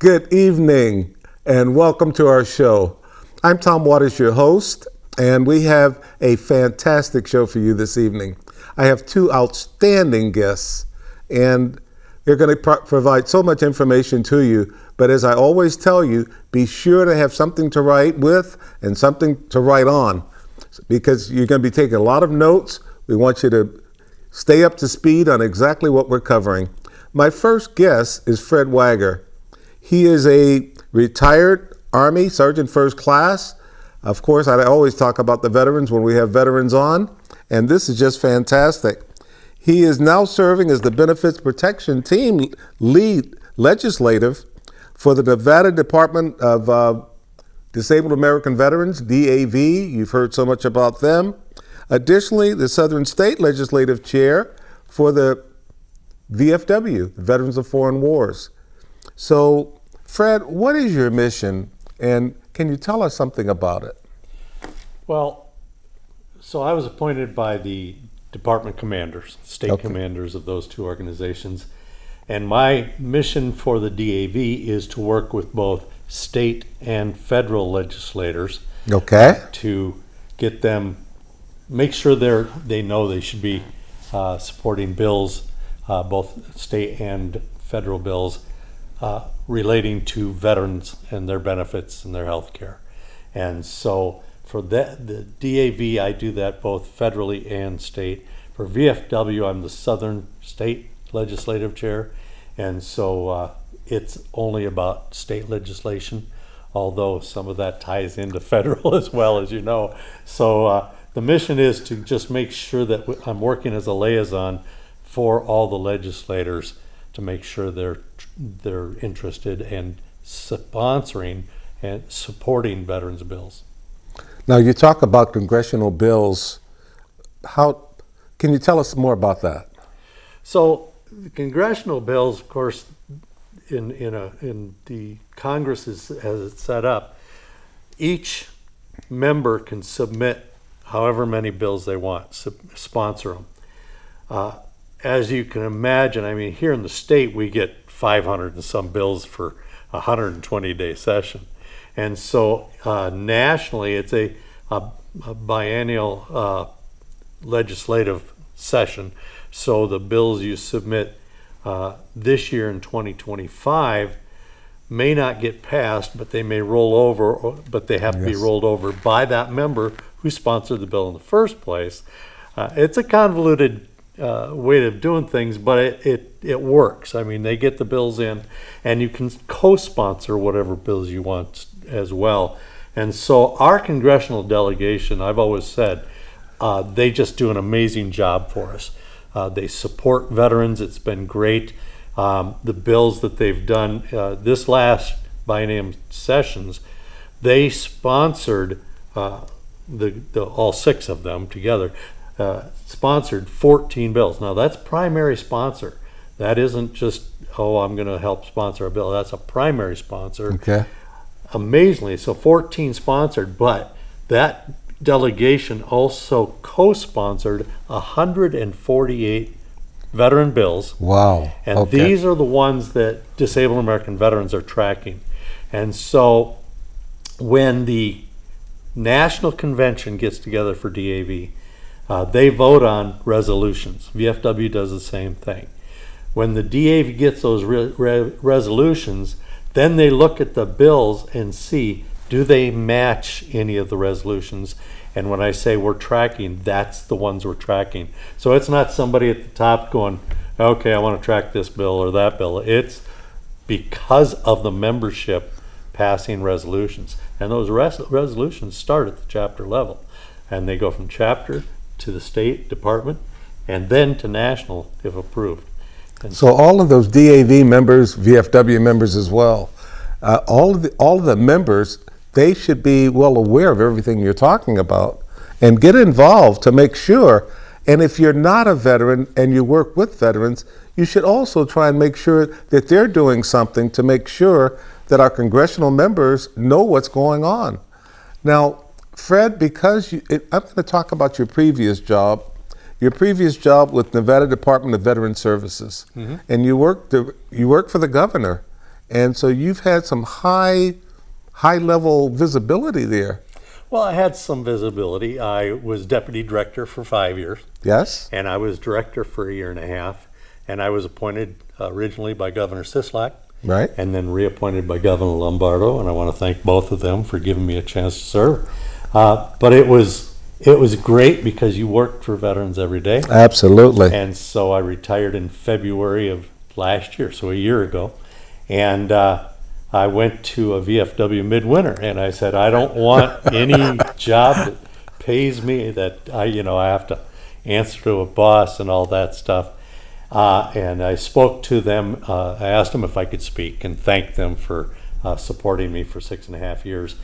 Good evening and welcome to our show. I'm Tom Waters, your host, and we have a fantastic show for you this evening. I have two outstanding guests, and they're going to provide so much information to you. But as I always tell you, be sure to have something to write with and something to write on, because you're going to be taking a lot of notes. We want you to stay up to speed on exactly what we're covering. My first guest is Fred Wagger. He is a retired Army Sergeant First Class. Of course, I always talk about the veterans when we have veterans on, and this is just fantastic. He is now serving as the Benefits Protection Team Lead Legislative for the Nevada Department of Disabled American Veterans, DAV. You've heard so much about them. Additionally, the Southern State Legislative Chair for the VFW, the Veterans of Foreign Wars. So, Fred, what is your mission, and can you tell us something about it? Well, so I was appointed by the department commanders, state commanders of those two organizations, and my mission for the DAV is to work with both state and federal legislators to get them, make sure they know they should be supporting bills, both state and federal bills, relating to veterans and their benefits and their health care. And so for the DAV, I do that both federally and state. For VFW, I'm the Southern State Legislative Chair, and so it's only about state legislation, although some of that ties into federal as well, as you know. So the mission is to just make sure that I'm working as a liaison for all the legislators to make sure they're interested in sponsoring and supporting veterans bills. Now, you talk about congressional bills. How can you tell us more about that? So, the congressional bills, of course, in the Congress as it's set up, each member can submit however many bills they want, sponsor them. As you can imagine, I mean, here in the state, we get 500 and some bills for a 120-day session. And so nationally, it's a biennial legislative session. So the bills you submit this year in 2025 may not get passed, but they may roll over, but they have to be rolled over by that member who sponsored the bill in the first place. It's a convoluted way of doing things, but it works. I mean, they get the bills in, and you can co-sponsor whatever bills you want as well. And so our congressional delegation, I've always said, they just do an amazing job for us. They support veterans. It's been great. The bills that they've done this last biennium sessions, they sponsored all six of them together. Sponsored 14 bills. Now that's primary sponsor. That isn't just, I'm going to help sponsor a bill. That's a primary sponsor. Okay. Amazingly, so 14 sponsored, but that delegation also co-sponsored 148 veteran bills. Wow. And these are the ones that disabled American veterans are tracking. And so when the National Convention gets together for DAV, they vote on resolutions. VFW does the same thing. When the DAV gets those resolutions, then they look at the bills and see, do they match any of the resolutions? And when I say we're tracking, that's the ones we're tracking. So it's not somebody at the top going, okay, I want to track this bill or that bill. It's because of the membership passing resolutions. And those resolutions start at the chapter level. And they go from chapter to the state department, and then to national if approved. And so all of those DAV members, VFW members as well, all of the members, they should be well aware of everything you're talking about and get involved to make sure. And if you're not a veteran and you work with veterans, you should also try and make sure that they're doing something to make sure that our congressional members know what's going on. Now, Fred, because I'm going to talk about your previous job with Nevada Department of Veteran Services, and you worked for the governor, and so you've had some high level visibility there. Well, I had some visibility. I was deputy director for 5 years. Yes. And I was director for a year and a half. And I was appointed originally by Governor Sisolak. Right. And then reappointed by Governor Lombardo. And I want to thank both of them for giving me a chance to serve. But it was great because you worked for veterans every day. Absolutely. And so I retired in February of last year, so a year ago. And I went to a VFW midwinter, and I said, I don't want any job that pays me that I have to answer to a boss and all that stuff. And I spoke to them. I asked them if I could speak and thanked them for supporting me for 6.5 years.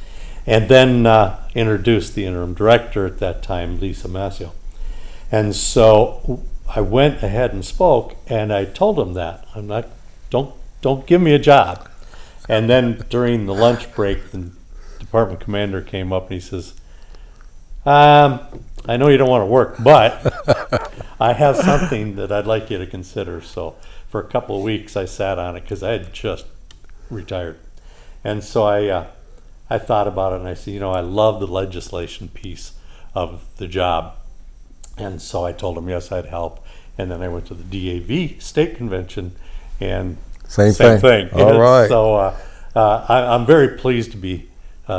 And then introduced the interim director at that time, Lisa Mascio. And so I went ahead and spoke, and I told them that don't give me a job. And then during the lunch break, the department commander came up and he says, I know you don't want to work, but I have something that I'd like you to consider. So for a couple of weeks, I sat on it because I had just retired. And so I thought about it, and I said, I love the legislation piece of the job. And so I told him, yes, I'd help. And then I went to the DAV state convention, and same thing. All right. So I'm very pleased to be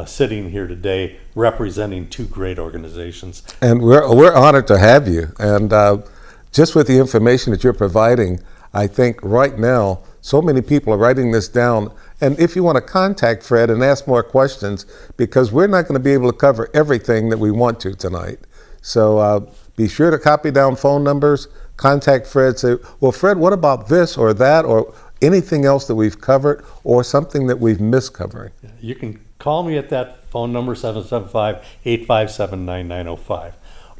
sitting here today representing two great organizations. And we're honored to have you. And just with the information that you're providing, I think right now so many people are writing this down. And if you want to contact Fred and ask more questions, because we're not going to be able to cover everything that we want to tonight. So be sure to copy down phone numbers, contact Fred, say, well, Fred, what about this or that or anything else that we've covered or something that we've missed covering? You can call me at that phone number, 775-857-9905.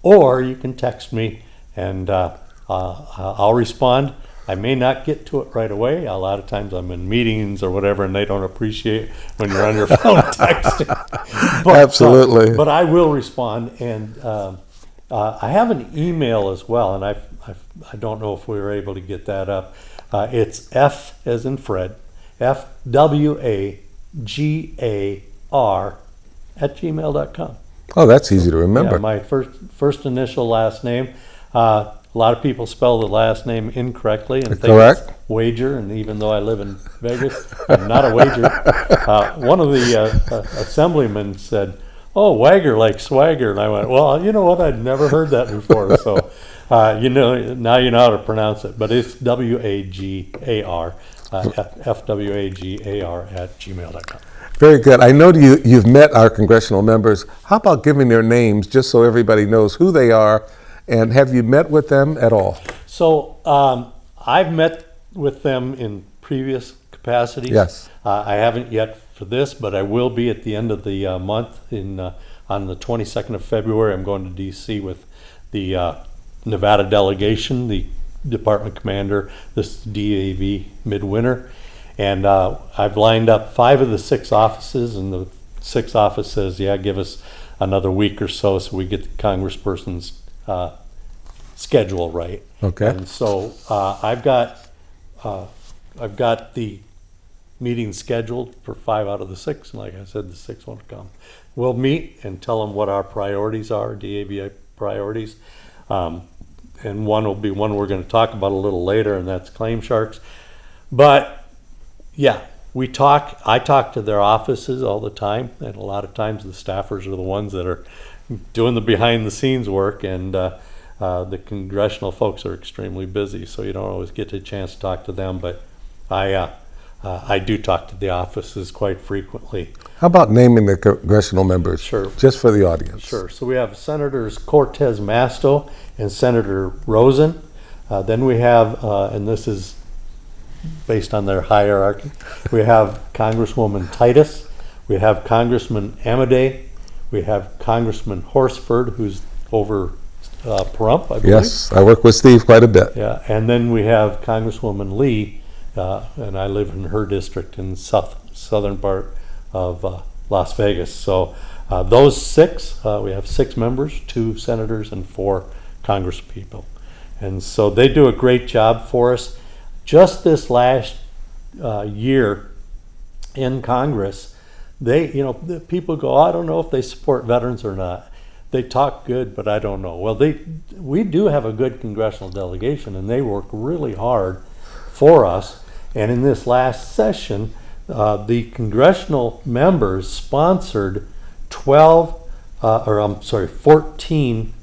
Or you can text me and I'll respond. I may not get to it right away. A lot of times I'm in meetings or whatever, and they don't appreciate when you're on your phone texting. Absolutely. But I will respond, and I have an email as well, and I don't know if we were able to get that up. It's F as in Fred, FWAGAR@gmail.com. Oh, that's easy to remember. Yeah, my first initial last name. A lot of people spell the last name incorrectly and think it's Wager, and even though I live in Vegas, I'm not a wager. One of the assemblymen said, "Oh, Wagger like swagger," and I went, "Well, you know what? I'd never heard that before." So, now you know how to pronounce it, but it's WAGAR, FWAGAR@gmail.com. Very good. I know you've met our congressional members. How about giving their names just so everybody knows who they are? And have you met with them at all? So I've met with them in previous capacities. Yes. I haven't yet for this, but I will be at the end of the month on the 22nd of February. I'm going to D.C. with the Nevada delegation, the department commander, this DAV midwinter. And I've lined up 5 of the 6 offices, and the 6th office says, yeah, give us another week or so we get the congressperson's schedule right. Okay. And so I've got the meeting scheduled for 5 out of the 6, and like I said, the 6th one will come. We'll meet and tell them what our priorities are, DAV priorities, and one will be one we're going to talk about a little later, and that's claim sharks. But yeah, I talk to their offices all the time, and a lot of times the staffers are the ones that are doing the behind the scenes work, and the congressional folks are extremely busy, so you don't always get a chance to talk to them, but I do talk to the offices quite frequently. How about naming the congressional members? Sure. Just for the audience. Sure. So we have Senators Cortez Masto and Senator Rosen. Then we have, and this is based on their hierarchy, we have Congresswoman Titus, we have Congressman Amade, we have Congressman Horsford, who's over Pahrump, I believe. Yes, I work with Steve quite a bit. Yeah, and then we have Congresswoman Lee, and I live in her district in southern part of Las Vegas. So those 6, we have 6 members, 2 senators and 4 congresspeople. And so they do a great job for us. Just this last year, in Congress, the people go, I don't know if they support veterans or not. They talk good, but I don't know. Well, we do have a good congressional delegation, and they work really hard for us. And in this last session, the congressional members sponsored 14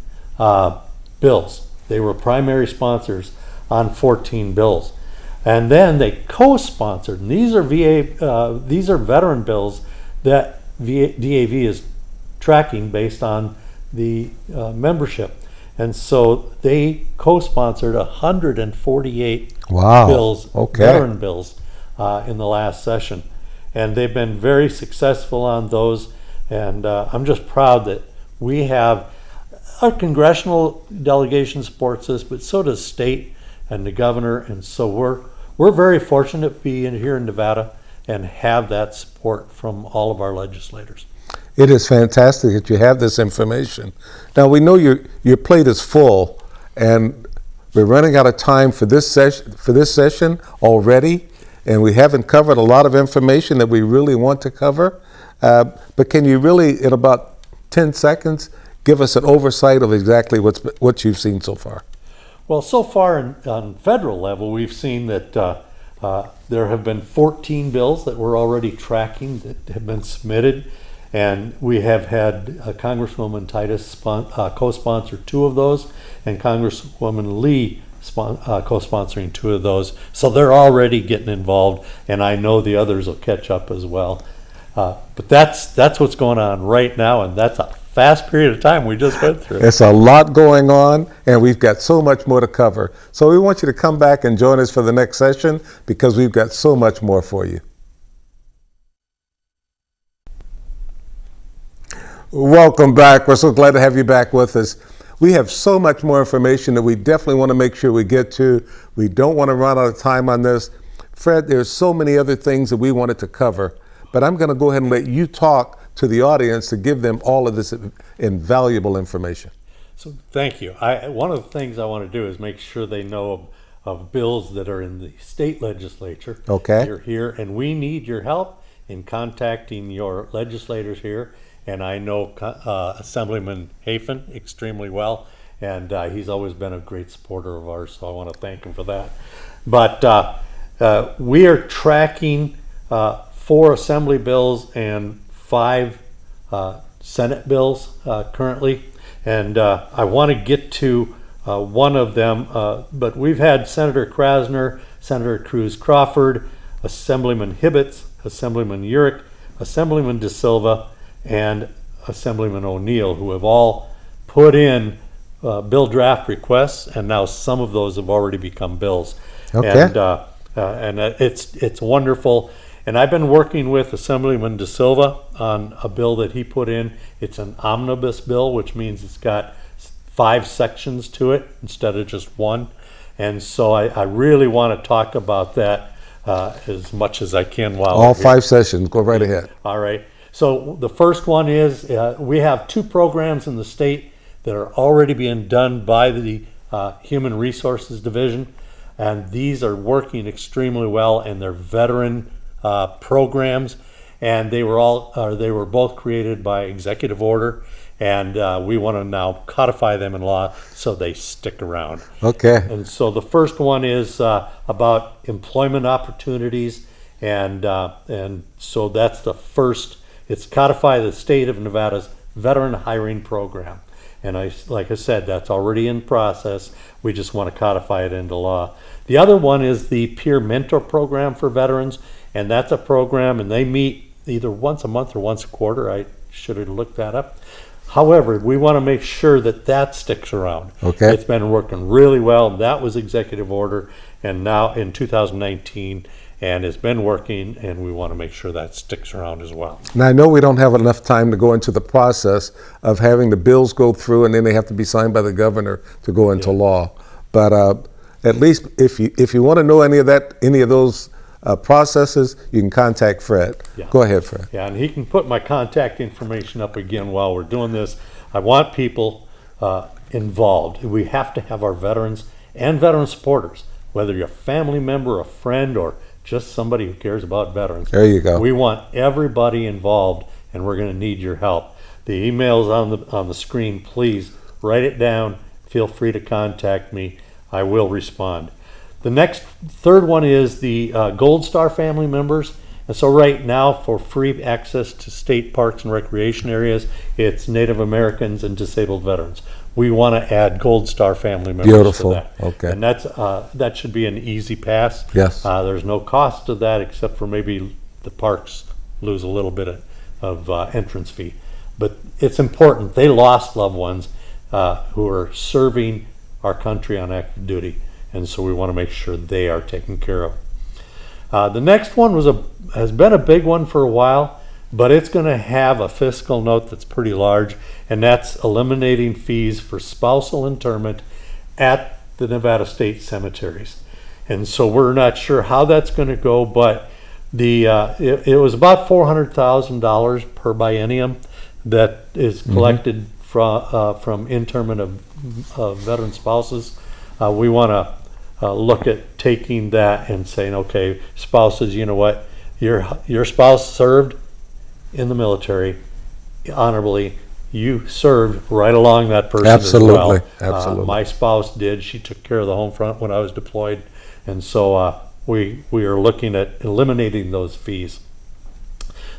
bills. They were primary sponsors on 14 bills. And then they co-sponsored, and these are veteran bills that DAV is tracking based on the membership. And so they co-sponsored 148 bills, veteran bills, in the last session. And they've been very successful on those. And I'm just proud that we have our congressional delegation supports us, but so does state and the governor. And so we're very fortunate to be here in Nevada and have that support from all of our legislators. It is fantastic that you have this information. Now, we know your plate is full, and we're running out of time for this session already, and we haven't covered a lot of information that we really want to cover. But can you really, in about 10 seconds, give us an oversight of exactly what you've seen so far? Well, so far on federal level, we've seen that there have been 14 bills that we're already tracking that have been submitted. And we have had Congresswoman Titus co-sponsor 2 of those, and Congresswoman Lee co-sponsoring 2 of those. So they're already getting involved, and I know the others will catch up as well. But that's what's going on right now, and that's a fast period of time we just went through. It's a lot going on, and we've got so much more to cover. So we want you to come back and join us for the next session, because we've got so much more for you. Welcome back. We're so glad to have you back with us. We have so much more information that we definitely want to make sure we get to. We don't want to run out of time on this. Fred, there's so many other things that we wanted to cover, but I'm going to go ahead and let you talk to the audience to give them all of this invaluable information. So thank you. One of the things I want to do is make sure they know of bills that are in the state legislature. Okay. You're here, and we need your help in contacting your legislators here. And I know Assemblyman Hafen extremely well, and he's always been a great supporter of ours, so I want to thank him for that. But we are tracking 4 Assembly bills and 5 Senate bills currently, and I want to get to one of them, but we've had Senator Krasner, Senator Cruz Crawford, Assemblyman Hibbets, Assemblyman Urick, Assemblyman De Silva, and Assemblyman O'Neill, who have all put in bill draft requests, and now some of those have already become bills. Okay. And it's wonderful. And I've been working with Assemblyman De Silva on a bill that he put in. It's an omnibus bill, which means it's got 5 sections to it instead of just 1. And so I really want to talk about that as much as I can while all 5 sessions. Go right ahead. All right. So the first one is we have 2 programs in the state that are already being done by the Human Resources Division, and these are working extremely well, and they're veteran programs, and they were both created by executive order, and we want to now codify them in law so they stick around. Okay. And so the first one is about employment opportunities, and so that's the first. It's codify the state of Nevada's veteran hiring program. And like I said, that's already in process. We just want to codify it into law. The other one is the peer mentor program for veterans. And that's a program, and they meet either once a month or once a quarter. I should have looked that up. However, we want to make sure that sticks around. Okay. It's been working really well. That was executive order, and now in 2019, and it's been working, and we want to make sure that sticks around as well. Now, I know we don't have enough time to go into the process of having the bills go through, and then they have to be signed by the governor to go into law. But at least if you want to know any of those processes, you can contact Fred. Yeah. Go ahead, Fred. Yeah, and he can put my contact information up again while we're doing this. I want people involved. We have to have our veterans and veteran supporters, whether you're a family member, a friend, or just somebody who cares about veterans. There you go. We want everybody involved, and we're going to need your help. The email's on the screen. Please write it down. Feel free to contact me. I will respond. The next third one is the Gold Star family members. And so right now, for free access to state parks and recreation areas, it's Native Americans and disabled veterans. We want to add Gold Star family members Beautiful. to that. Okay. And that should be an easy pass. Yes. There's no cost to that except for maybe the parks lose a little bit of entrance fee. But it's important. They lost loved ones who are serving our country on active duty. And so we want to make sure they are taken care of. The next one has been a big one for a while, but it's going to have a fiscal note that's pretty large, and that's eliminating fees for spousal interment at the Nevada state cemeteries. And so we're not sure how that's going to go, but it was about $400,000 per biennium that is collected from interment of veteran spouses. We want to look at taking that and saying, okay, spouses, you know what, your spouse served in the military honorably. You served right along that person Absolutely. as well. Absolutely. My spouse did. She took care of the home front when I was deployed, and so we are looking at eliminating those fees.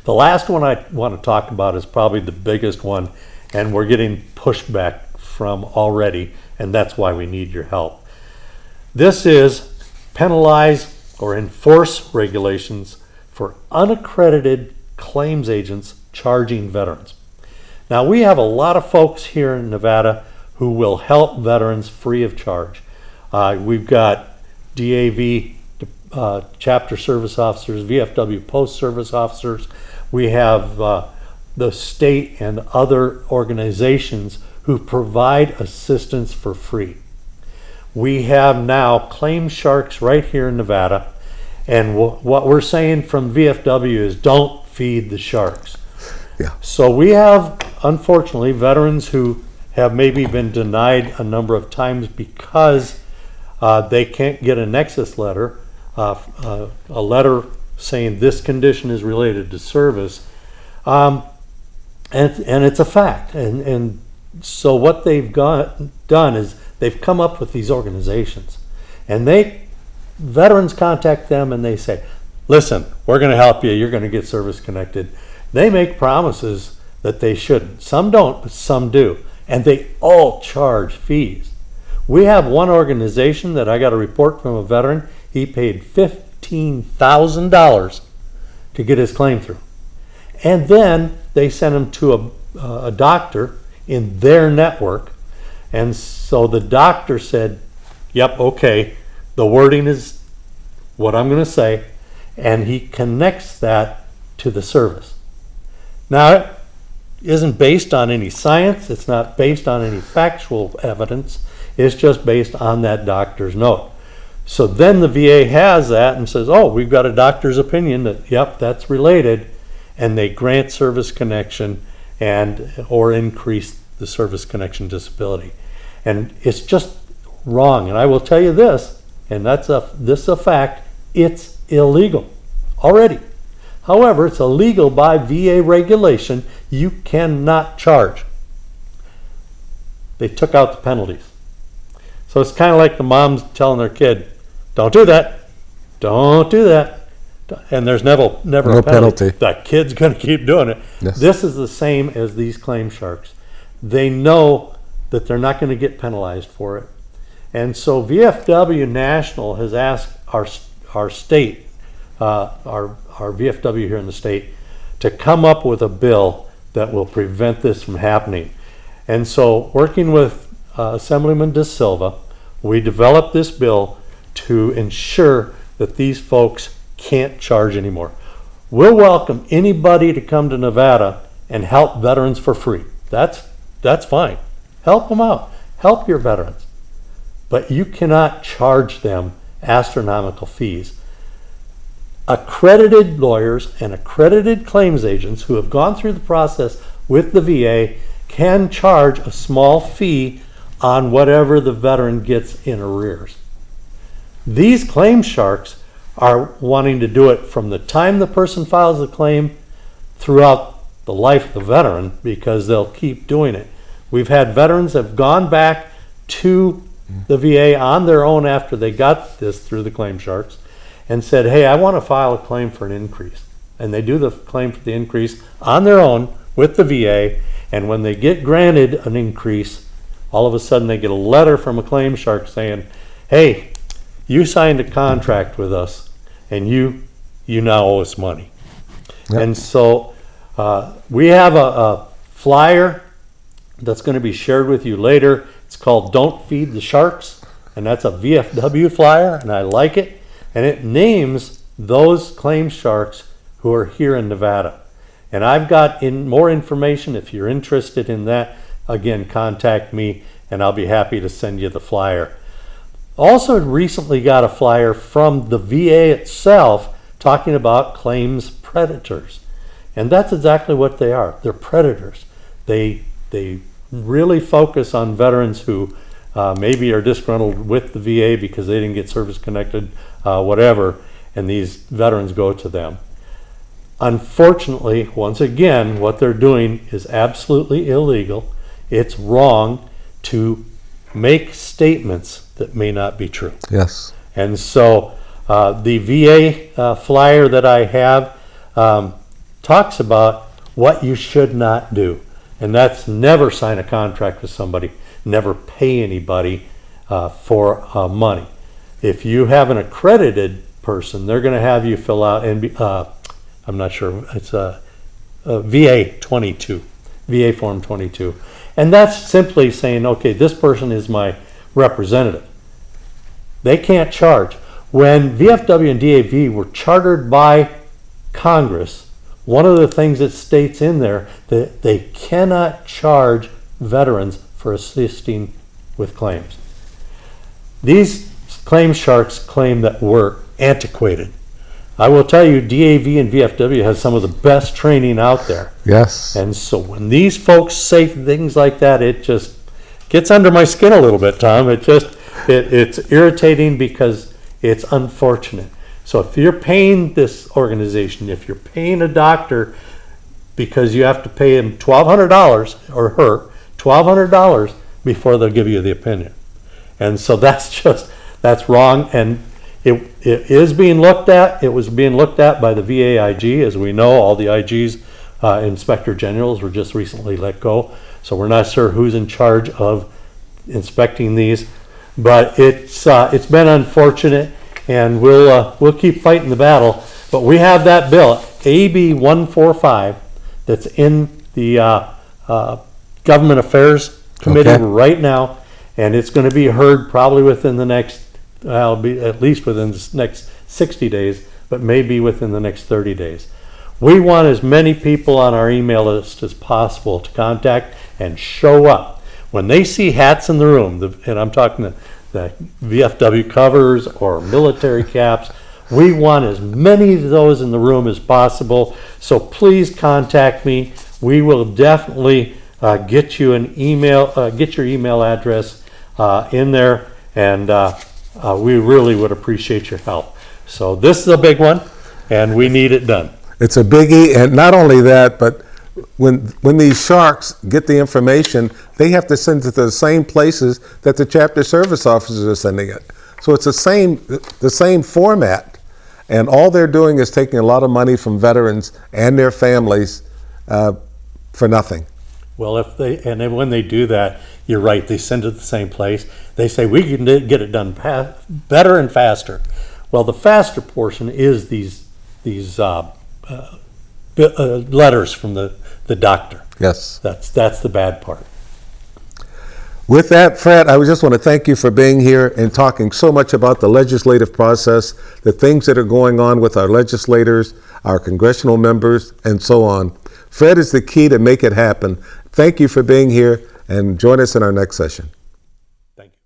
The last one I want to talk about is probably the biggest one, and we're getting pushback from already, and that's why we need your help. This is penalize or enforce regulations for unaccredited claims agents charging veterans. Now, we have a lot of folks here in Nevada who will help veterans free of charge. We've got DAV, chapter service officers, VFW post service officers. We have the state and other organizations who provide assistance for free. We have now claim sharks right here in Nevada, and what we're saying from VFW is don't feed the sharks. Yeah. So we have, unfortunately, veterans who have maybe been denied a number of times because they can't get a nexus letter, a letter saying this condition is related to service, and it's a fact. And so what they've done is they've come up with these organizations, and veterans contact them and they say, listen, we're going to help you. You're going to get service connected. They make promises that they shouldn't. Some don't, but some do. And they all charge fees. We have one organization that I got a report from a veteran. He paid $15,000 to get his claim through. And then they sent him to a doctor in their network. And so the doctor said, yep, okay, the wording is what I'm going to say. And he connects that to the service. Now, it isn't based on any science. It's not based on any factual evidence. It's just based on that doctor's note. So then the VA has that and says, oh, we've got a doctor's opinion that, yep, that's related. And they grant service connection or increase the service connection disability. And it's just wrong. And I will tell you this, and this is a fact, it's illegal already. However, it's illegal by VA regulation. You cannot charge. They took out the penalties. So it's kind of like the moms telling their kid, don't do that. Don't do that. And there's never a penalty. That kid's going to keep doing it. Yes. This is the same as these claim sharks. They know that they're not going to get penalized for it. And so VFW National has asked our state, our VFW here in the state, to come up with a bill that will prevent this from happening. And so working with Assemblyman De Silva, we developed this bill to ensure that these folks can't charge anymore. We'll welcome anybody to come to Nevada and help veterans for free. That's fine. Help them out. Help your veterans. But you cannot charge them astronomical fees. Accredited lawyers and accredited claims agents who have gone through the process with the VA can charge a small fee on whatever the veteran gets in arrears. These claim sharks are wanting to do it from the time the person files the claim throughout the life of the veteran, because they'll keep doing it. We've had veterans that have gone back to the VA on their own after they got this through the claim sharks and said, hey, I want to file a claim for an increase. And they do the claim for the increase on their own with the VA, and when they get granted an increase, all of a sudden they get a letter from a claim shark saying, hey, you signed a contract with us and you now owe us money. Yep. And so we have a flyer that's going to be shared with you later. It's called Don't Feed the Sharks, and that's a VFW flyer, and I like it. And it names those claim sharks who are here in Nevada. And I've got more information. If you're interested in that, again, contact me and I'll be happy to send you the flyer. Also recently got a flyer from the VA itself talking about claims predators. And that's exactly what they are. They're predators. They really focus on veterans who maybe are disgruntled with the VA because they didn't get service connected, whatever, and these veterans go to them. Unfortunately, once again, what they're doing is absolutely illegal. It's wrong to make statements that may not be true. Yes. And so the VA flyer that I have talks about what you should not do. And that's never sign a contract with somebody, never pay anybody for money. If you have an accredited person, they're going to have you fill out, and I'm not sure, it's a VA 22, VA Form 22. And that's simply saying, okay, this person is my representative. They can't charge. When VFW and DAV were chartered by Congress, one of the things that states in there that they cannot charge veterans for assisting with claims. These claim sharks claim that we're antiquated. I will tell you, DAV and VFW has some of the best training out there. Yes. And so when these folks say things like that, it just gets under my skin a little bit, Tom. It's irritating because it's unfortunate. So if you're paying this organization, if you're paying a doctor because you have to pay him $1,200 or her $1,200 before they'll give you the opinion. And so that's wrong. And it is being looked at. It was being looked at by the VAIG. As we know, all the IGs, inspector generals, were just recently let go. So we're not sure who's in charge of inspecting these. But it's been unfortunate, and we'll keep fighting the battle. But we have that bill, AB 145, that's in the Government Affairs Committee right now, and it's going to be heard probably within the next, at least within the next 60 days, but maybe within the next 30 days. We want as many people on our email list as possible to contact and show up. When they see hats in the room, and I'm talking the VFW covers or military caps, we want as many of those in the room as possible. So please contact me. We will definitely get you an email, get your email address in there, and we really would appreciate your help. So this is a big one, and we need it done. It's a biggie, and not only that, but when these sharks get the information, they have to send it to the same places that the chapter service officers are sending it. So it's the same format, and all they're doing is taking a lot of money from veterans and their families for nothing. Well, then when they do that, you're right. They send it to the same place. They say we can get it done better and faster. Well, the faster portion is these letters from the doctor. Yes. That's the bad part. With that, Fred, I just want to thank you for being here and talking so much about the legislative process, the things that are going on with our legislators, our congressional members, and so on. Fred is the key to make it happen. Thank you for being here, and join us in our next session. Thank you.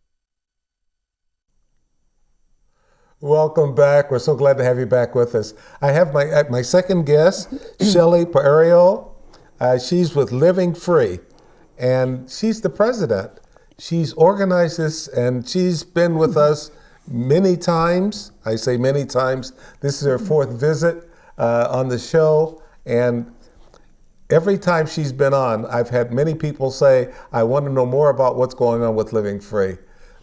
Welcome back. We're so glad to have you back with us. I have my second guest, Shelley Pahrump. She's with Living Free, and she's the president. She's organized this, and she's been with us many times. I say many times. This is her fourth visit on the show, and every time she's been on, I've had many people say, I want to know more about what's going on with Living Free.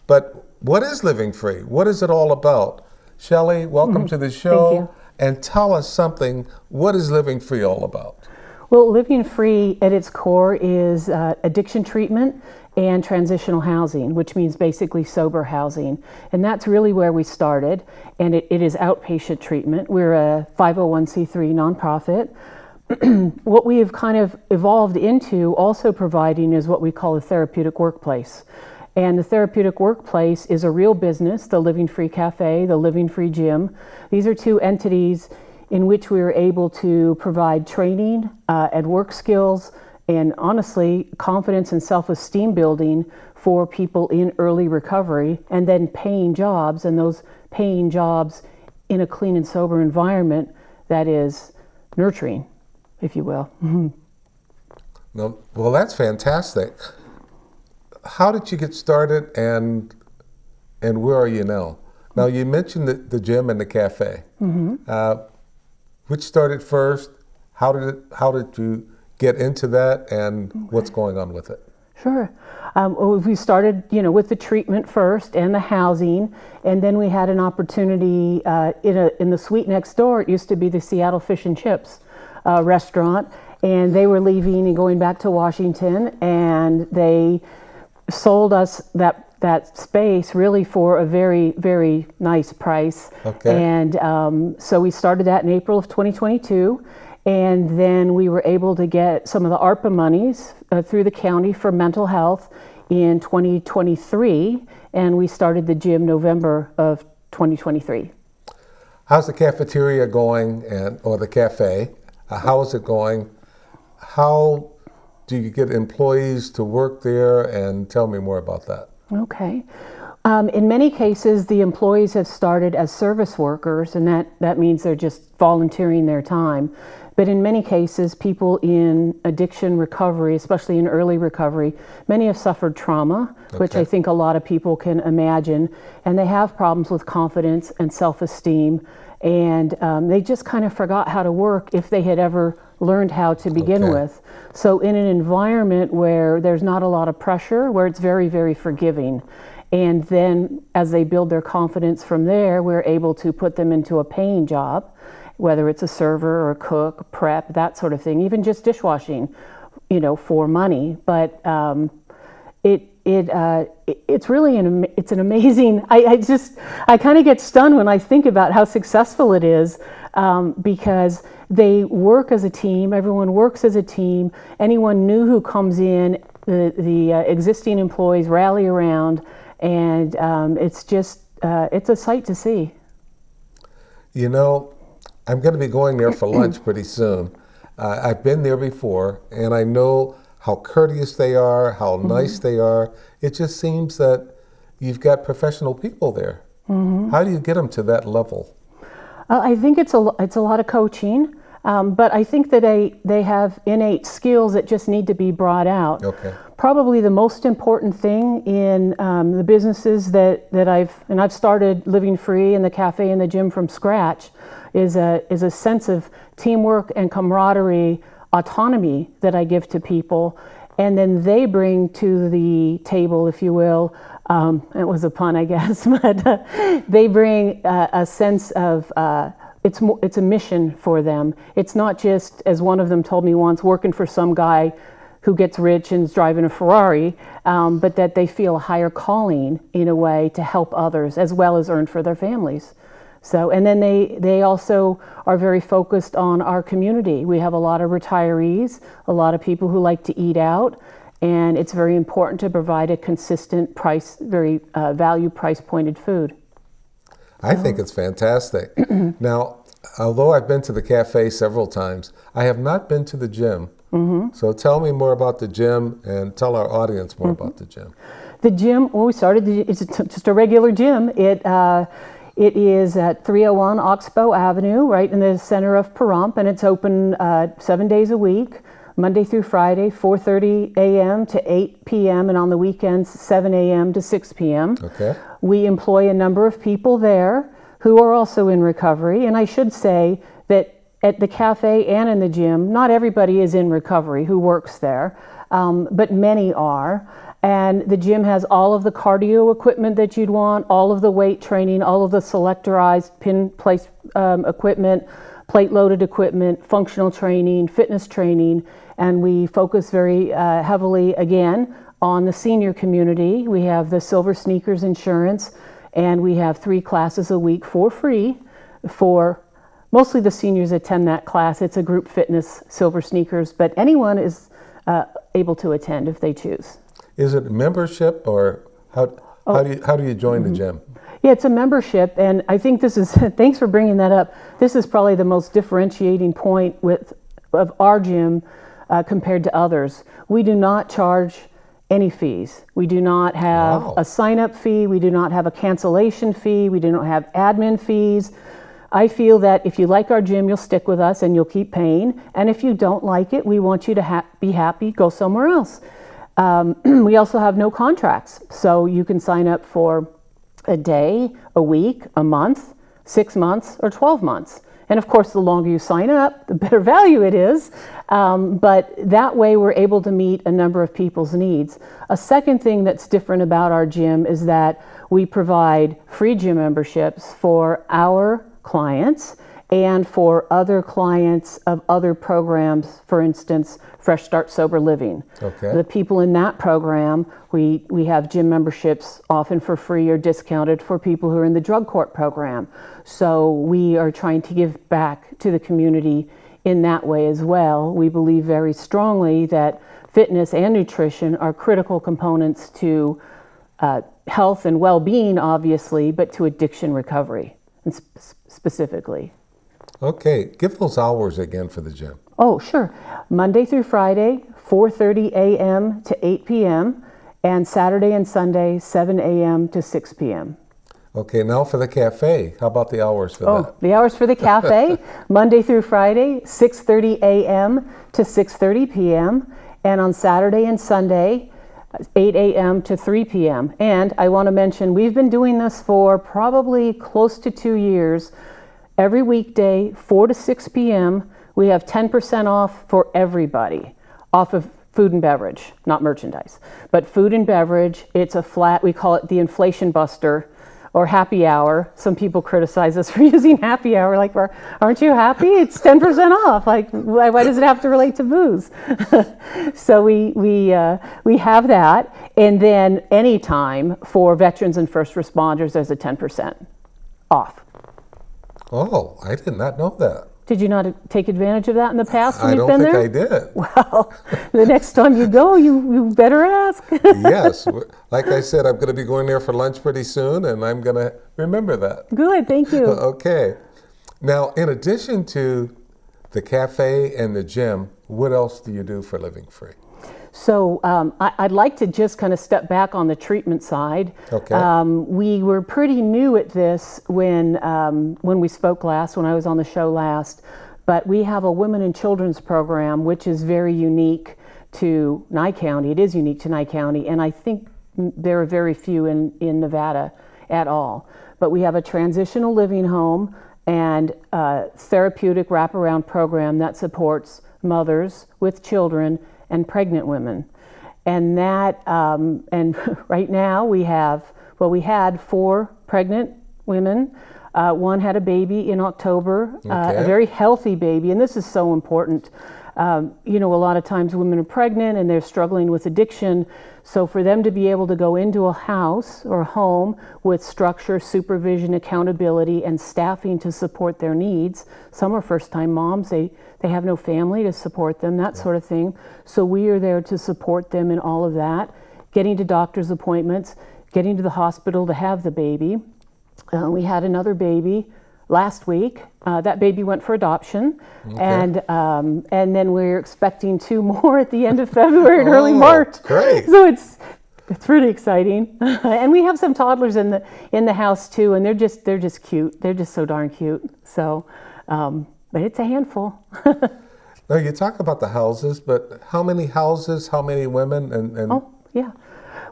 But what is Living Free? What is it all about? Shelley, welcome to the show. Thank you. And tell us something. What is Living Free all about? Well, Living Free at its core is addiction treatment and transitional housing, which means basically sober housing. And that's really where we started. And it is outpatient treatment. We're a 501c3 nonprofit. What we have kind of evolved into also providing is what we call a therapeutic workplace. And the therapeutic workplace is a real business, the Living Free Cafe, the Living Free Gym. These are two entities in which we are able to provide training and work skills and honestly confidence and self-esteem building for people in early recovery, and then paying jobs, and those paying jobs in a clean and sober environment that is nurturing, if you will. No, well, that's fantastic. How did you get started, and where are you now? Now, you mentioned the gym and the cafe. Which started first? How did you get into that, and what's going on with it? Sure. Well, we started, with the treatment first and the housing, and then we had an opportunity in the suite next door. It used to be the Seattle Fish and Chips restaurant, and they were leaving and going back to Washington, and they sold us that space really for a very, very nice price. Okay. And so we started that in April of 2022. And then we were able to get some of the ARPA monies through the county for mental health in 2023. And we started the gym November of 2023. How's the cafeteria going, or the cafe? How is it going? How do you get employees to work there? And tell me more about that. Okay. In many cases, the employees have started as service workers, and that means they're just volunteering their time. But in many cases, people in addiction recovery, especially in early recovery, many have suffered trauma, which I think a lot of people can imagine, and they have problems with confidence and self-esteem, and they just kind of forgot how to work if they had ever learned how to begin with. So in an environment where there's not a lot of pressure, where it's very, very forgiving, and then as they build their confidence from there, we're able to put them into a paying job, whether it's a server or a cook, prep, that sort of thing, even just dishwashing, for money. But it's really it's an amazing. I kind of get stunned when I think about how successful it is, because they work as a team. Everyone works as a team. Anyone new who comes in, the existing employees rally around, and it's just it's a sight to see. I'm going to be going there for lunch pretty soon. I've been there before, and I know how courteous they are, how nice they are. It just seems that you've got professional people there. How do you get them to that level? I think it's a lot of coaching, but I think that they have innate skills that just need to be brought out. Okay. Probably the most important thing in the businesses that I've started Living Free and the cafe and the gym from scratch is a sense of teamwork and camaraderie, autonomy that I give to people, and then they bring to the table, if you will. It was a pun, I guess, but they bring a sense of it's a mission for them. It's not just, as one of them told me once, working for some guy who gets rich and is driving a Ferrari, but that they feel a higher calling in a way to help others as well as earn for their families. So, and then they also are very focused on our community. We have a lot of retirees, a lot of people who like to eat out, and it's very important to provide a consistent price, very value price pointed food. I think it's fantastic. Now, although I've been to the cafe several times, I have not been to the gym. So tell me more about the gym, and tell our audience more about the gym. The gym, well, we started, it's just a regular gym. It is at 301 Oxbow Avenue, right in the center of Pahrump, and it's open 7 days a week, Monday through Friday, 4:30 a.m. to 8 p.m. and on the weekends, 7 a.m. to 6 p.m. Okay. We employ a number of people there who are also in recovery. And I should say that at the cafe and in the gym, not everybody is in recovery who works there, but many are. And the gym has all of the cardio equipment that you'd want, all of the weight training, all of the selectorized pin place equipment, plate loaded equipment, functional training, fitness training. And we focus very heavily, again, on the senior community. We have the Silver Sneakers insurance, and we have 3 classes a week for free for mostly the seniors attend that class. It's a group fitness, Silver Sneakers, but anyone is able to attend if they choose. Is it membership, or how do you join the gym? Yeah, it's a membership, and I think this is, thanks for bringing that up. This is probably the most differentiating point of our gym compared to others. We do not charge any fees. We do not have a sign-up fee. We do not have a cancellation fee. We do not have admin fees. I feel that if you like our gym, you'll stick with us and you'll keep paying. And if you don't like it, we want you to be happy, go somewhere else. We also have no contracts. So you can sign up for a day, a week, a month, 6 months, or 12 months. And of course, the longer you sign up, the better value it is. But that way we're able to meet a number of people's needs. A second thing that's different about our gym is that we provide free gym memberships for our clients and for other clients of other programs, for instance, Fresh Start Sober Living. Okay. The people in that program, we have gym memberships often for free or discounted for people who are in the drug court program. So we are trying to give back to the community in that way as well. We believe very strongly that fitness and nutrition are critical components to health and well-being, obviously, but to addiction recovery and specifically. Okay, give those hours again for the gym. Oh, sure. Monday through Friday, 4:30 a.m. to 8 p.m. and Saturday and Sunday, 7 a.m. to 6 p.m. Okay, now for the cafe. How about the hours for that? The hours for the cafe, Monday through Friday, 6:30 a.m. to 6:30 p.m. and on Saturday and Sunday, 8 a.m. to 3 p.m. And I want to mention, we've been doing this for probably close to 2 years. Every weekday, 4 to 6 p.m., we have 10% off for everybody, off of food and beverage, not merchandise, but food and beverage. It's a flat, we call it the inflation buster or happy hour. Some people criticize us for using happy hour, like, aren't you happy? It's 10% off. Like, why does it have to relate to booze? So we have that. And then anytime for veterans and first responders, there's a 10% off. Oh, I did not know that. Did you not take advantage of that in the past when I you've don't been think there? I did. Well, the next time you go, you better ask. Yes. Like I said, I'm going to be going there for lunch pretty soon, and I'm going to remember that. Good, thank you. Okay. Now, in addition to the cafe and the gym, what else do you do for Living Free? So I'd like to just kind of step back on the treatment side. Okay. We were pretty new at this when we spoke last, when I was on the show last, but we have a women and children's program, which is very unique to Nye County. It is unique to Nye County, and I think there are very few in Nevada at all. But we have a transitional living home and a therapeutic wraparound program that supports mothers with children and pregnant women. And that, and right now we had 4 pregnant women. One had a baby in October, a very healthy baby, and this is so important. A lot of times women are pregnant and they're struggling with addiction. So for them to be able to go into a house or a home with structure, supervision, accountability, and staffing to support their needs. Some are first-time moms. They have no family to support them, that sort of thing. So we are there to support them in all of that, getting to doctor's appointments, getting to the hospital to have the baby. We had another baby last week. That baby went for adoption, and then we're expecting 2 more at the end of February and early March. Great! So it's pretty exciting, and we have some toddlers in the house too, and they're just cute. They're just so darn cute. So, but it's a handful. Now you talk about the houses, but how many houses, how many women, and Oh, yeah.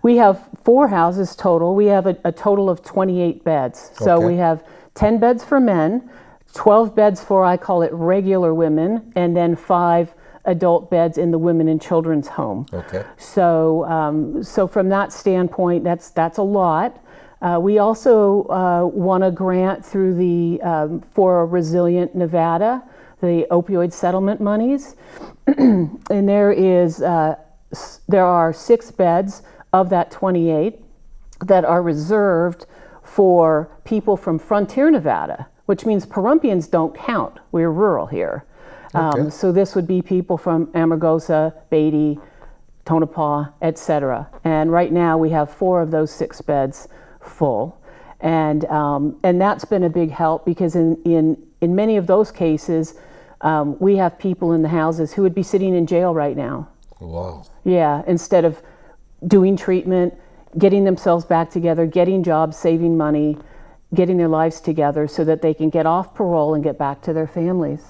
We have 4 houses total. We have a total of 28 beds. So Okay. we have 10 beds for men, 12 beds for, I call it regular women, and then 5 adult beds in the women and children's home. Okay. So from that standpoint, that's a lot. We also won a grant through the for Resilient Nevada, the opioid settlement monies, and there are 6 beds of that 28 that are reserved for people from Frontier Nevada, which means Pahrumpians don't count. We're rural here. Okay. So this would be people from Amargosa, Beatty, Tonopah, etc. And right now we have 4 of those 6 beds full, and that's been a big help, because in many of those cases we have people in the houses who would be sitting in jail right now. Wow. Yeah, instead of doing treatment, getting themselves back together, getting jobs, saving money, getting their lives together so that they can get off parole and get back to their families.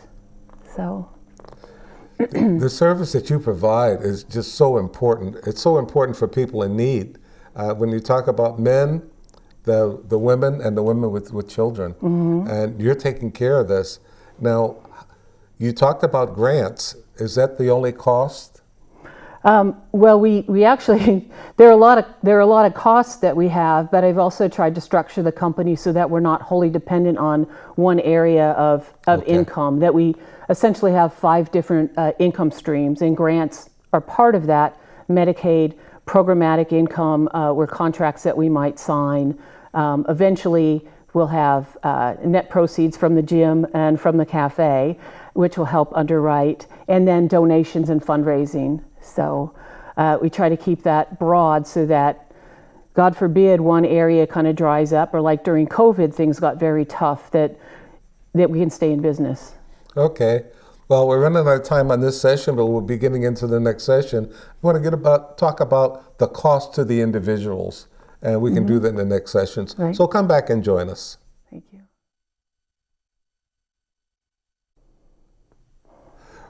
So The service that you provide is just so important. It's so important for people in need. When you talk about men, the women, and the women with children, and you're taking care of this. Now, you talked about grants. Is that the only cost? Well, we actually there are a lot of costs that we have, but I've also tried to structure the company so that we're not wholly dependent on one area of Okay. income. That we essentially have 5 different income streams, and grants are part of that. Medicaid, programmatic income, were contracts that we might sign. Eventually, we'll have net proceeds from the gym and from the cafe, which will help underwrite, and then donations and fundraising. So we try to keep that broad so that, God forbid, one area kind of dries up, or like during COVID, things got very tough, that we can stay in business. Okay. Well, we're running out of time on this session, but we'll be getting into the next session. We want to talk about the cost to the individuals, and we can do that in the next sessions. Right. So come back and join us. Thank you.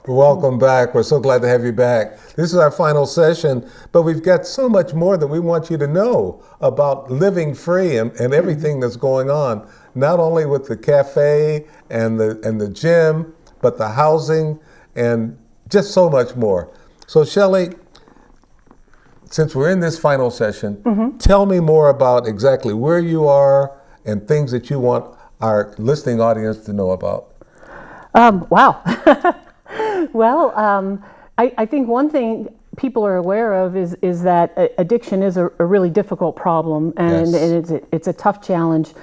Welcome back. We're so glad to have you back. This is our final session, but we've got so much more that we want you to know about living free and everything that's going on, not only with the cafe and the gym, but the housing and just so much more. So Shelley, since we're in this final session, tell me more about exactly where you are and things that you want our listening audience to know about. Wow. Well, I think one thing people are aware of is that addiction is a really difficult problem, and Yes. it's a tough challenge.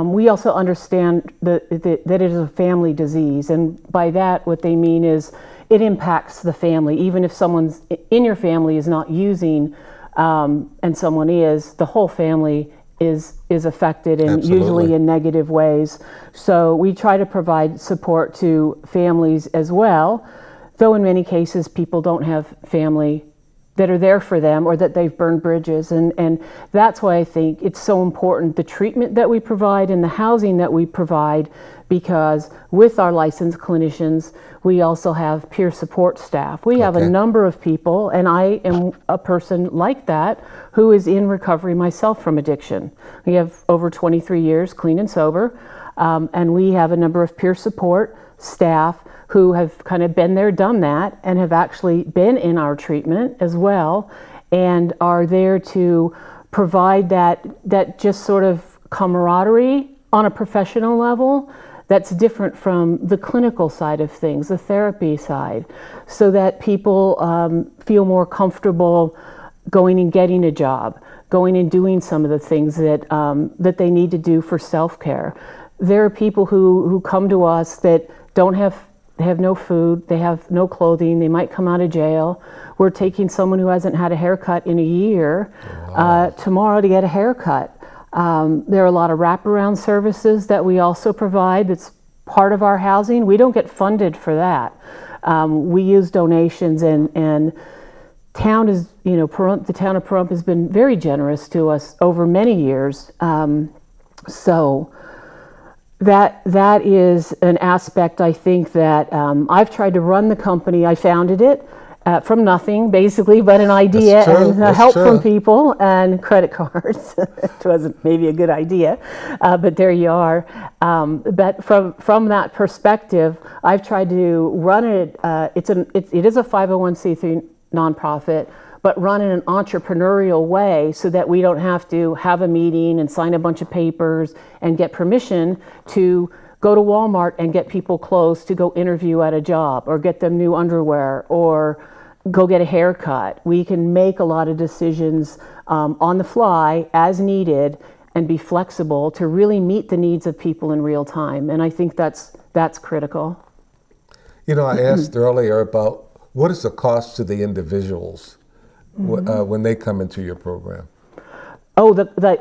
We also understand that it is a family disease, and by that what they mean is it impacts the family. Even if someone's in your family is not using, and someone is, the whole family is affected, and Absolutely. usually in negative ways. So we try to provide support to families as well, though in many cases people don't have family that are there for them, or that they've burned bridges. And that's why I think it's so important, the treatment that we provide and the housing that we provide, because with our licensed clinicians, we also have peer support staff. We have a Okay. number of people, and I am a person like that who is in recovery myself from addiction. We have over 23 years clean and sober, and we have a number of peer support staff who have kind of been there, done that, and have actually been in our treatment as well, and are there to provide that just sort of camaraderie on a professional level that's different from the clinical side of things, the therapy side, so that people feel more comfortable going and getting a job, going and doing some of the things that they need to do for self-care. There are people who come to us that they have no food, they have no clothing, they might come out of jail. We're taking someone who hasn't had a haircut in a year tomorrow to get a haircut. There are a lot of wraparound services that we also provide that's part of our housing. We don't get funded for that. We use donations, and town is, Pahrump, the town of Pahrump has been very generous to us over many years. So That is an aspect, I think, that I've tried to run the company. I founded it from nothing, basically, but an idea and help from people and credit cards. It wasn't maybe a good idea, but there you are. But from that perspective, I've tried to run it. It is a 501c3 nonprofit, but run in an entrepreneurial way so that we don't have to have a meeting and sign a bunch of papers and get permission to go to Walmart and get people clothes to go interview at a job or get them new underwear or go get a haircut. We can make a lot of decisions on the fly as needed and be flexible to really meet the needs of people in real time. And I think that's critical. You know, I asked earlier about what is the cost to the individuals when they come into your program? Oh,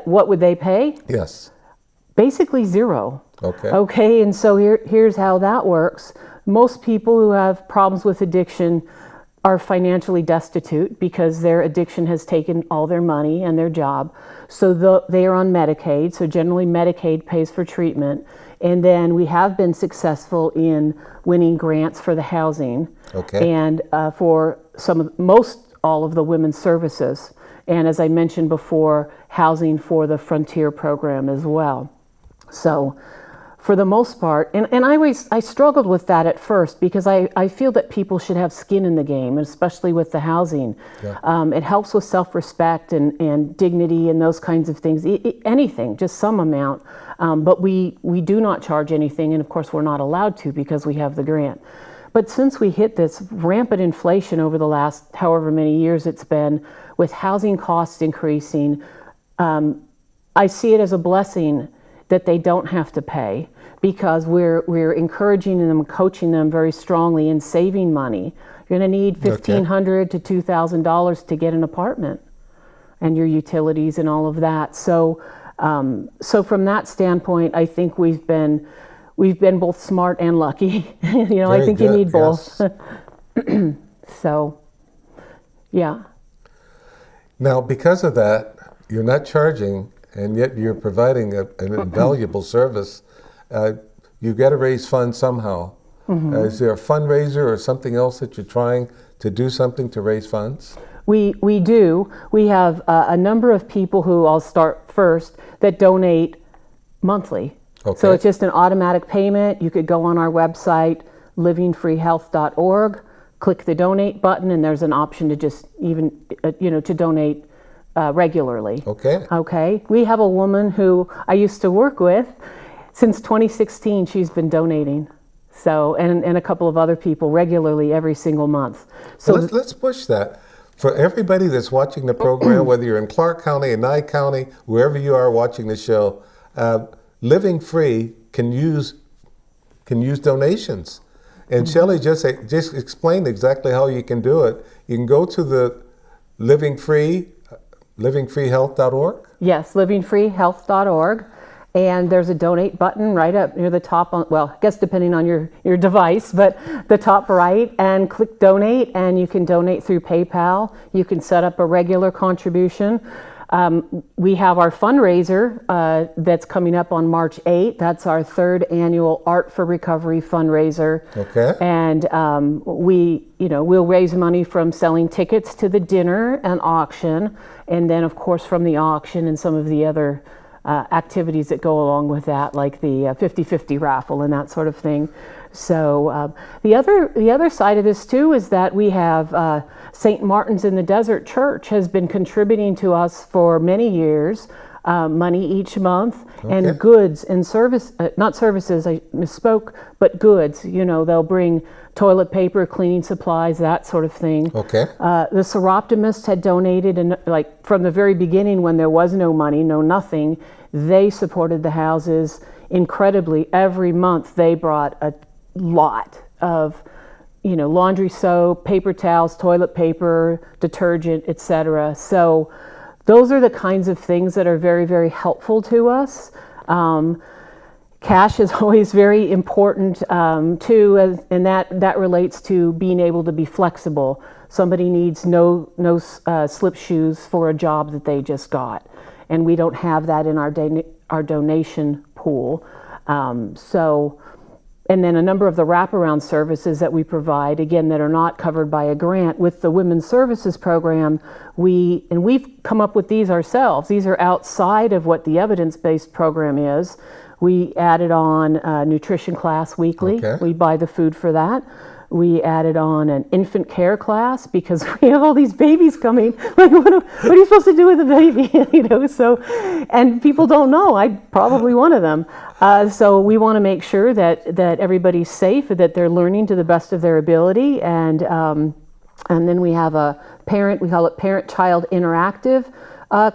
what would they pay? Yes. Basically zero. Okay. Okay, and so here's how that works. Most people who have problems with addiction are financially destitute because their addiction has taken all their money and their job. So they are on Medicaid. So generally Medicaid pays for treatment. And then we have been successful in winning grants for the housing. Okay. And for all of the women's services. And as I mentioned before, housing for the Frontier program as well. So for the most part, and I struggled with that at first because I feel that people should have skin in the game, especially with the housing. Yeah. It helps with self-respect and dignity and those kinds of things, anything, just some amount. But we do not charge anything, and of course we're not allowed to because we have the grant. But since we hit this rampant inflation over the last however many years it's been, with housing costs increasing, I see it as a blessing that they don't have to pay because we're encouraging them, coaching them very strongly in saving money. You're going to need $1,500 to $2,000 to get an apartment and your utilities and all of that. So from that standpoint, I think we've been both smart and lucky. I think you need both. Yes. So, yeah. Now, because of that, you're not charging, and yet you're providing an invaluable service. You've got to raise funds somehow. Is there a fundraiser or something else that you're trying to do something to raise funds? We do. We have a number of people who, I'll start first, that donate monthly. Okay. So it's just an automatic payment. You could go on our website, livingfreehealth.org, click the donate button, and there's an option to just to donate regularly. Okay. Okay. We have a woman who I used to work with. Since 2016, she's been donating. So, and a couple of other people regularly every single month. So let's push that. For everybody that's watching the program, whether you're in Clark County, in Nye County, wherever you are watching the show, Living Free can use donations. And Shelley just explained exactly how you can do it. You can go to the livingfreehealth.org? Yes, livingfreehealth.org. And there's a donate button right up near the top, I guess depending on your device, but the top right, and click donate, and you can donate through PayPal. You can set up a regular contribution. We have our fundraiser that's coming up on March 8th. That's our third annual Art for Recovery fundraiser. Okay. And we'll raise money from selling tickets to the dinner and auction, and then of course from the auction and some of the other activities that go along with that, like the 50-50 raffle and that sort of thing. So the other side of this too is that we have St. Martin's in the Desert Church has been contributing to us for many years, money each month, and goods and not services, I misspoke, but goods. They'll bring toilet paper, cleaning supplies, that sort of thing. Okay. The Seroptimists had donated, and like from the very beginning when there was no money, nothing, they supported the houses incredibly. Every month they brought a lot of laundry soap, paper towels, toilet paper, detergent, etc. So those are the kinds of things that are very, very helpful to us. Cash is always very important too, and that relates to being able to be flexible. Somebody needs no slip shoes for a job that they just got, and we don't have that in our donation pool. And then a number of the wraparound services that we provide, again, that are not covered by a grant. With the Women's Services Program, we've come up with these ourselves. These are outside of what the evidence-based program is. We added on a nutrition class weekly. Okay. We buy the food for that. We added on an infant care class because we have all these babies coming. Like, what are you supposed to do with a baby? So, and people don't know. I'm probably one of them. So we want to make sure that everybody's safe, that they're learning to the best of their ability, and then we have a we call it parent-child interactive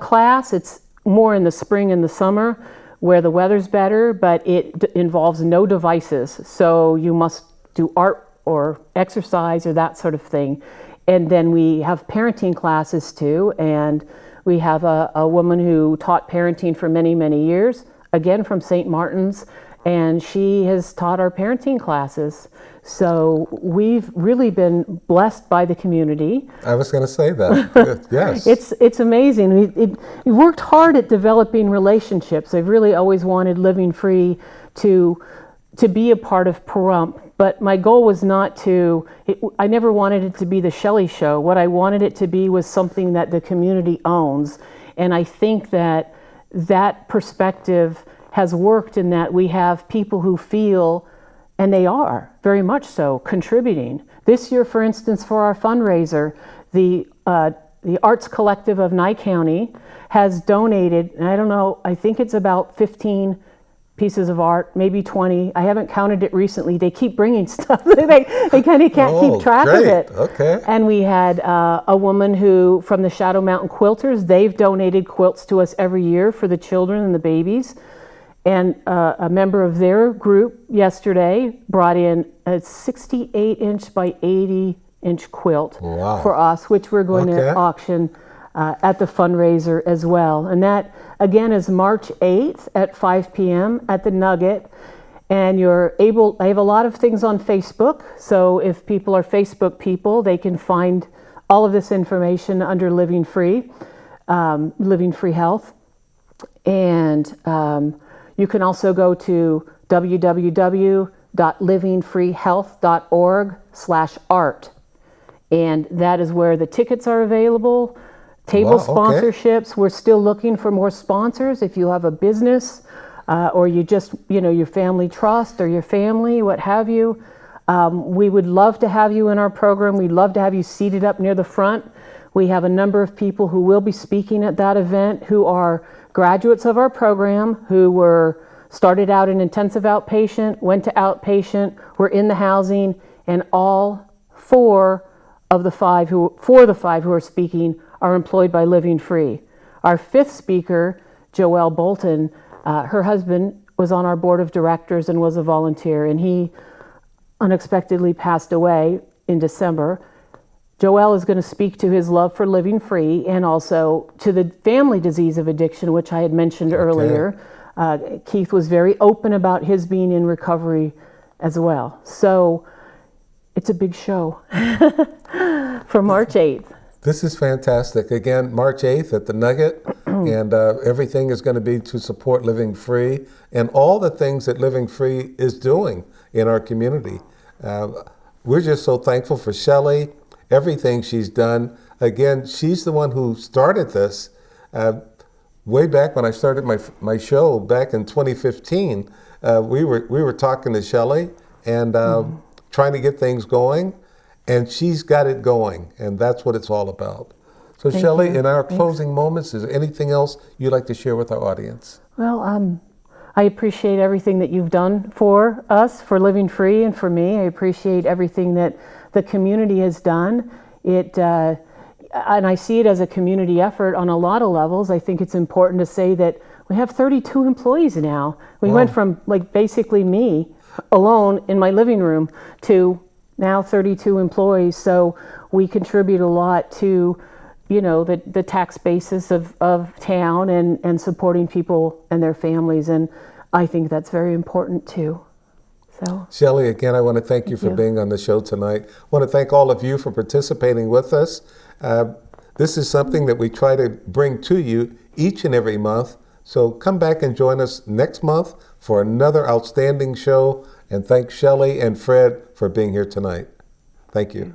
class. It's more in the spring and the summer where the weather's better, but it involves no devices. So you must do art or exercise or that sort of thing. And then we have parenting classes too, and we have a woman who taught parenting for many, many years, again from St. Martin's, and she has taught our parenting classes. So we've really been blessed by the community. I was going to say that. Yes. It's amazing. We worked hard at developing relationships. I've really always wanted Living Free to be a part of Pahrump, but my goal was not I never wanted it to be the Shelley show. What I wanted it to be was something that the community owns. And I think that perspective has worked in that we have people who feel, and they are very much so, contributing. This year, for instance, for our fundraiser, the Arts Collective of Nye County has donated, and I don't know, I think it's about 15 pieces of art, maybe 20. I haven't counted it recently. They keep bringing stuff. they kind of can't keep track of it. Okay. And we had a woman from the Shadow Mountain Quilters. They've donated quilts to us every year for the children and the babies. And a member of their group yesterday brought in a 68-inch by 80-inch quilt for us, which we're going to auction at the fundraiser as well. And that, again, is March 8th at 5 p.m. at the Nugget. And I have a lot of things on Facebook. So if people are Facebook people, they can find all of this information under Living Free Health. And you can also go to www.livingfreehealth.org/art. And that is where the tickets are available. Table sponsorships. We're still looking for more sponsors. If you have a business or you just, your family trust or your family, what have you, we would love to have you in our program. We'd love to have you seated up near the front. We have a number of people who will be speaking at that event who are graduates of our program, who started out in intensive outpatient, went to outpatient, were in the housing, and all four of the five who are speaking are employed by Living Free. Our fifth speaker, Joelle Bolton, her husband was on our board of directors and was a volunteer, and he unexpectedly passed away in December. Joelle is going to speak to his love for Living Free and also to the family disease of addiction, which I had mentioned earlier. Keith was very open about his being in recovery as well. So it's a big show for March 8th. This is fantastic. Again, March 8th at the Nugget, and everything is going to be to support Living Free and all the things that Living Free is doing in our community. We're just so thankful for Shelley, everything she's done. Again, she's the one who started this. Way back when I started my show back in 2015, we were talking to Shelley and trying to get things going. And she's got it going, and that's what it's all about. So, Shelley, in our closing moments, is there anything else you'd like to share with our audience? Well, I appreciate everything that you've done for us, for Living Free, and for me. I appreciate everything that the community has done. And I see it as a community effort on a lot of levels. I think it's important to say that we have 32 employees now. We went from basically me alone in my living room to now 32 employees, so we contribute a lot to, the tax basis of town and supporting people and their families, and I think that's very important too. So, Shelley, again, I want to thank you for being on the show tonight. I want to thank all of you for participating with us. This is something that we try to bring to you each and every month, So come back and join us next month for another outstanding show. And thank Shelley and Fred for being here tonight. Thank you.